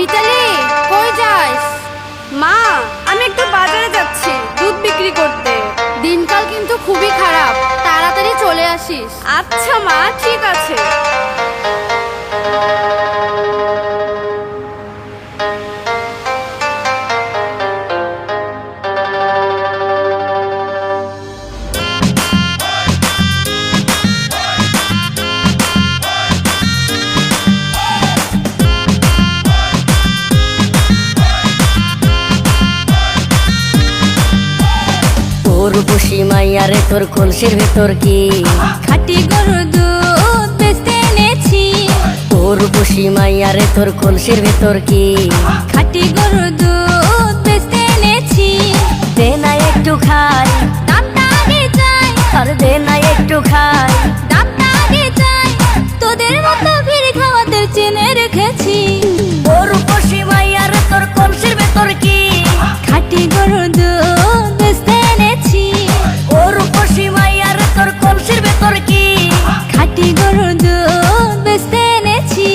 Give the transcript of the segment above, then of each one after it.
মিতালি, কই যাস? মা, আমি একটু বাজারে যাচ্ছি দুধ বিক্রি করতে। দিনকাল কিন্তু খুবই খারাপ, তাড়াতাড়ি চলে আসিস। আচ্ছা মা, ঠিক আছে। উর্বশী মাইয়ারে তোর কলসির ভেতর কি খাঁটি গরুর দুধ বেচতে এনেছি। উর্বশী মাইয়ারে তোর কলসির ভেতর কি খাঁটি গরুর দুধ বেচতে এনেছি। দে না একটু খাই, দামটা আগে চাই, আর দে না একটু খাই। দামটা আগে চাই, তোদের মতো ভিড় খাওয়াদের চেনে রেখেছি। উর্বশী মাইয়ারে তোর কলসির ভেতর কি খাঁটি গরুর দুধ বেচতে এনেছি। উর্বশী মাইয়ারে তোর কলসির ভেতর কি খাঁটি গরুর দুধ বেচতে এনেছি।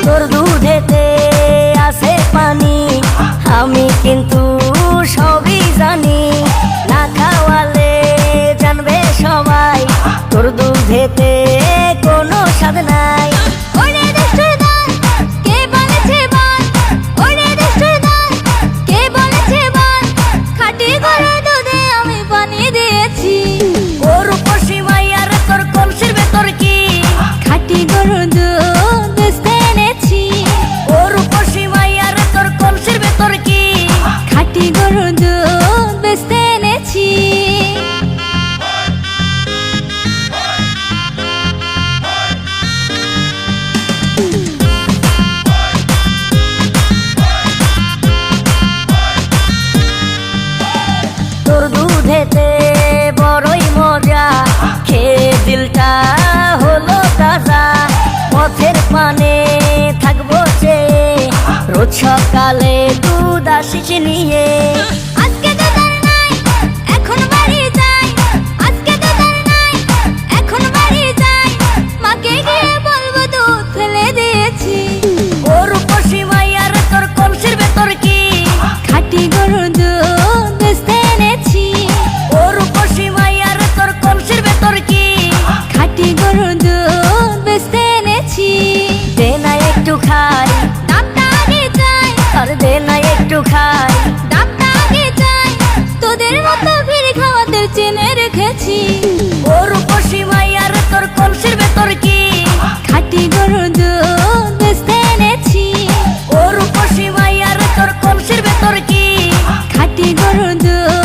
তোর দুধেতে আছে পানি, আমি কিন্তু সবই জানি। না খাওয়ালে জানবে সবাই তোর দুধেতে কোনো স্বাদ নাই। ওরে দুষ্টুর দল, কে বলেছে বল? ওরে দুষ্টুর দল, কে বলেছে বল? খাঁটি গরুর দুধে আমি পানি দিয়েছি। উর্বশী মাইয়ারে তোর কলসির ভেতর কি খাঁটি গরুর দুধ বেচতে এনেছি। উর্বশী মাইয়ারে তোর কলসির ভেতর কি খাঁটি গরুর দুধ বেচতে এনেছি। তোর দুধেতে বড়ই মজা, খেয়ে দিলটা হলো তাজা। পথের পানে থাকবো চেয়ে, রোজ সকালে দুধ আসিস নিয়ে। আজকে তো তার নাই, এখন বাড়ি যাই। আজকে তো তার নাই, এখন বাড়ি যাই। মাকে গিয়ে বলবো দুধ ফেলে দিয়েছি। উর্বশী মাইয়ারে তোর কলসির ভেতর কি খাঁটি গরুর দুধ বেচতে এনেছি। উর্বশী মাইয়ারে তোর কলসির ভেতর কি খাঁটি গরুর দুধ বেচতে এনেছি। দে না একটু খাই, দামটা আগে চাই, আর দে না একটু খাই। দামটা আগে চাই, তোদের মতো ভিড় খাওয়াদের চেনে রেখেছি। উর্বশী মাইয়ারে তোর কলসির ভেতর কি খাঁটি গরুর দুধ বেচতে এনেছি। উর্বশী মাইয়ারে তোর কলসির ভেতর কি খাঁটি গরুর দুধ